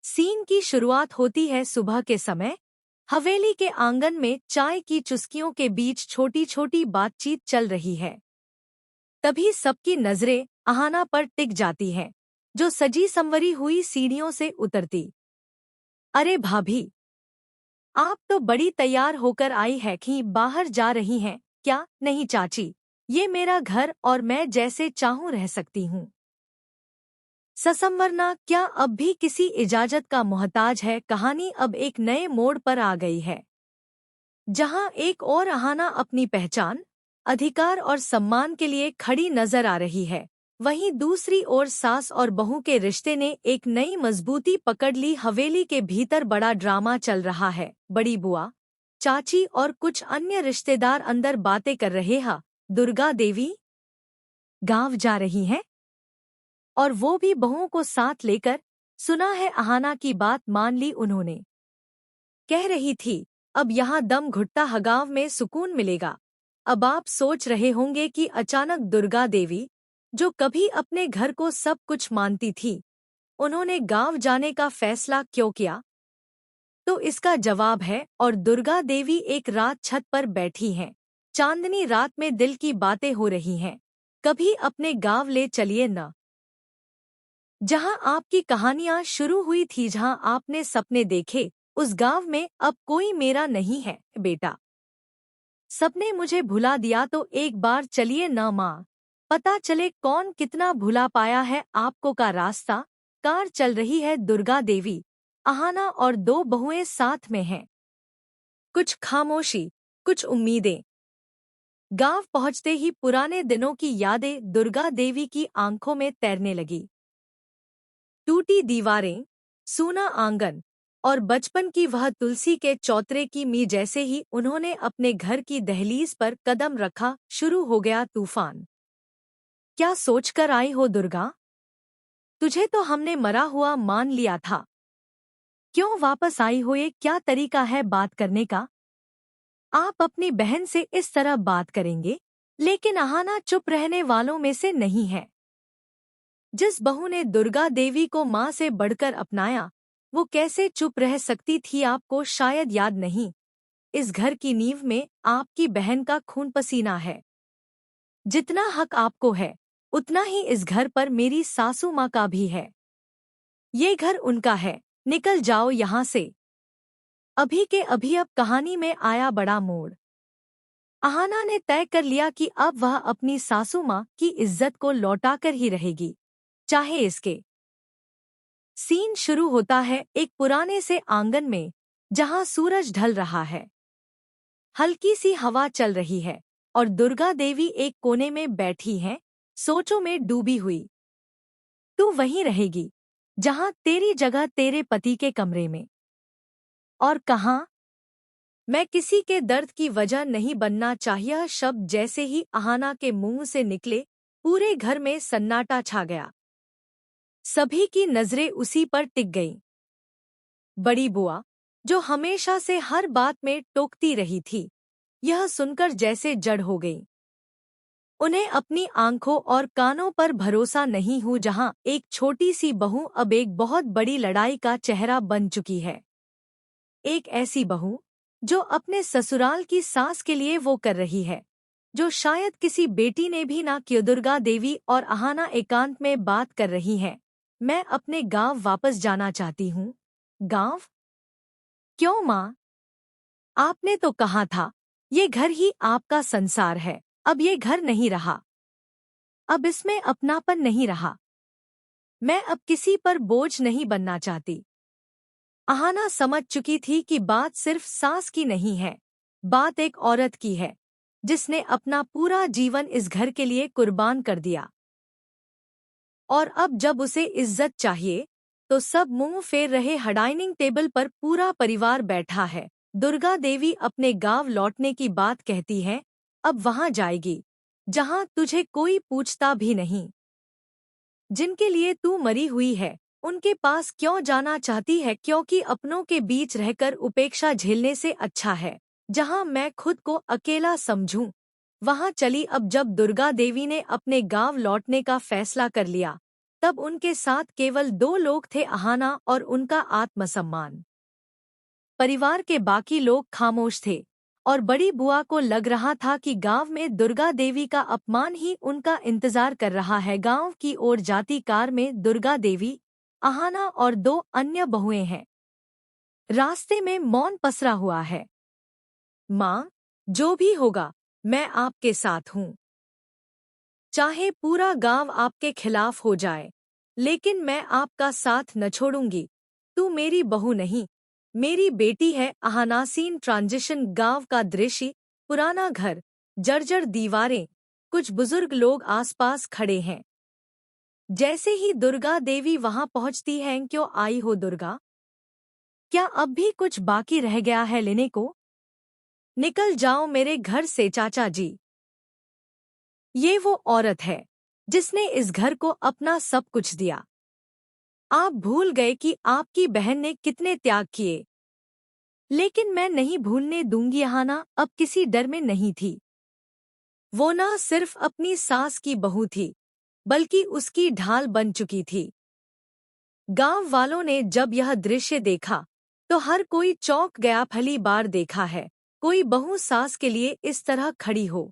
Scene की शुरुआत होती है सुबह के समय। हवेली के आंगन में चाय की चुस्कियों के बीच छोटी छोटी बातचीत चल रही है। तभी सबकी नजरें अहाना पर टिक जाती हैं, जो सजी संवरी हुई सीढ़ियों से उतरती। अरे भाभी, आप तो बड़ी तैयार होकर आई है कि बाहर जा रही हैं क्या? नहीं चाची, ये मेरा घर और मैं जैसे चाहूं रह सकती हूँ। ससंवरना क्या अब भी किसी इजाजत का मोहताज है? कहानी अब एक नए मोड़ पर आ गई है, जहां एक और अहाना अपनी पहचान, अधिकार और सम्मान के लिए खड़ी नजर आ रही है। वहीं दूसरी ओर सास और बहू के रिश्ते ने एक नई मजबूती पकड़ ली। हवेली के भीतर बड़ा ड्रामा चल रहा है। बड़ी बुआ, चाची और कुछ अन्य रिश्तेदार अंदर बातें कर रहे हैं। दुर्गा देवी गांव जा रही हैं, और वो भी बहुओं को साथ लेकर। सुना है अहाना की बात मान ली उन्होंने। कह रही थी, अब यहाँ दम घुटता है, गांव में सुकून मिलेगा। अब आप सोच रहे होंगे कि अचानक दुर्गा देवी, जो कभी अपने घर को सब कुछ मानती थी, उन्होंने गांव जाने का फैसला क्यों किया? तो इसका जवाब है। और दुर्गा देवी एक रात छत पर बैठी हैं। चांदनी रात में दिल की बातें हो रही हैं। कभी अपने गांव ले चलिए न, जहां आपकी कहानियां शुरू हुई थी, जहां आपने सपने देखे। उस गांव में अब कोई मेरा नहीं है बेटा। सबने मुझे भुला दिया, तो एक बार चलिए न माँ, पता चले कौन कितना भुला पाया है आपको का रास्ता। कार चल रही है। दुर्गा देवी, अहाना और दो बहुएं साथ में हैं। कुछ खामोशी, कुछ उम्मीदें। गांव पहुंचते ही पुराने दिनों की यादें दुर्गा देवी की आंखों में तैरने लगी। टूटी दीवारें, सूना आंगन और बचपन की वह तुलसी के चौतरे की मी। जैसे ही उन्होंने अपने घर की दहलीज पर कदम रखा, शुरू हो गया तूफान। क्या सोचकर आई हो दुर्गा? तुझे तो हमने मरा हुआ मान लिया था। क्यों वापस आई हो? ये क्या तरीका है बात करने का? आप अपनी बहन से इस तरह बात करेंगे? लेकिन अहाना चुप रहने वालों में से नहीं है। जिस बहू ने दुर्गा देवी को मां से बढ़कर अपनाया, वो कैसे चुप रह सकती थी? आपको शायद याद नहीं, इस घर की नींव में आपकी बहन का खून पसीना है। जितना हक आपको है, उतना ही इस घर पर मेरी सासू माँ का भी है। ये घर उनका है। निकल जाओ यहाँ से अभी के अभी। अब कहानी में आया बड़ा मोड़। अहाना ने तय कर लिया कि अब वह अपनी सासू माँ की इज्जत को लौटाकर ही रहेगी, चाहे इसके। सीन शुरू होता है एक पुराने से आंगन में, जहां सूरज ढल रहा है। हल्की सी हवा चल रही है और दुर्गा देवी एक कोने में बैठी हैं, सोचों में डूबी हुई। तू वहीं रहेगी जहां तेरी जगह तेरे पति के कमरे में। और कहाँ? मैं किसी के दर्द की वजह नहीं बनना चाहिए। यह शब्द जैसे ही अहाना के मुंह से निकले, पूरे घर में सन्नाटा छा गया। सभी की नजरें उसी पर टिक गईं। बड़ी बुआ, जो हमेशा से हर बात में टोकती रही थी, यह सुनकर जैसे जड़ हो गई। उन्हें अपनी आंखों और कानों पर भरोसा नहीं हुआ, जहां एक छोटी सी बहू अब एक बहुत बड़ी लड़ाई का चेहरा बन चुकी है। एक ऐसी बहू जो अपने ससुराल की सास के लिए वो कर रही है जो शायद किसी बेटी ने भी ना की। दुर्गा देवी और अहाना एकांत में बात कर रही हैं। मैं अपने गांव वापस जाना चाहती हूँ। गांव? क्यों माँ? आपने तो कहा था ये घर ही आपका संसार है। अब ये घर नहीं रहा, अब इसमें अपनापन नहीं रहा। मैं अब किसी पर बोझ नहीं बनना चाहती। अहाना समझ चुकी थी कि बात सिर्फ सास की नहीं है, बात एक औरत की है जिसने अपना पूरा जीवन इस घर के लिए कुर्बान कर दिया। और अब जब उसे इज्जत चाहिए, तो सब मुंह फेर रहे। डाइनिंग टेबल पर पूरा परिवार बैठा है। दुर्गा देवी अपने गांव लौटने की बात कहती है। अब वहां जाएगी जहां तुझे कोई पूछता भी नहीं। जिनके लिए तू मरी हुई है, उनके पास क्यों जाना चाहती है? क्योंकि अपनों के बीच रहकर उपेक्षा झेलने से अच्छा है जहां मैं खुद को अकेला समझूं। वहां चली। अब जब दुर्गा देवी ने अपने गांव लौटने का फैसला कर लिया, तब उनके साथ केवल 2 लोग थे, अहाना और उनका आत्मसम्मान। परिवार के बाकी लोग खामोश थे और बड़ी बुआ को लग रहा था कि गांव में दुर्गा देवी का अपमान ही उनका इंतजार कर रहा है। गांव की ओर जाती कार में दुर्गा देवी, अहाना और 2 अन्य बहुएं हैं। रास्ते में मौन पसरा हुआ है। माँ, जो भी होगा, मैं आपके साथ हूँ। चाहे पूरा गांव आपके खिलाफ हो जाए, लेकिन मैं आपका साथ न छोड़ूंगी। तू मेरी बहू नहीं, मेरी बेटी है। अहानासीन ट्रांजिशन गांव का दृश्य, पुराना घर, जर्जर दीवारें, कुछ बुजुर्ग लोग आसपास खड़े हैं। जैसे ही दुर्गा देवी वहां पहुंचती हैं, क्यों आई हो दुर्गा? क्या अब भी कुछ बाकी रह गया है लेने को? निकल जाओ मेरे घर से चाचा जी। ये वो औरत है जिसने इस घर को अपना सब कुछ दिया। आप भूल गए कि आपकी बहन ने कितने त्याग किए। लेकिन मैं नहीं भूलने दूंगी। अहाना अब किसी डर में नहीं थी। वो ना सिर्फ अपनी सास की बहू थी, बल्कि उसकी ढाल बन चुकी थी। गांव वालों ने जब यह दृश्य देखा तो हर कोई चौंक गया। पहली बार देखा है कोई बहू सास के लिए इस तरह खड़ी हो।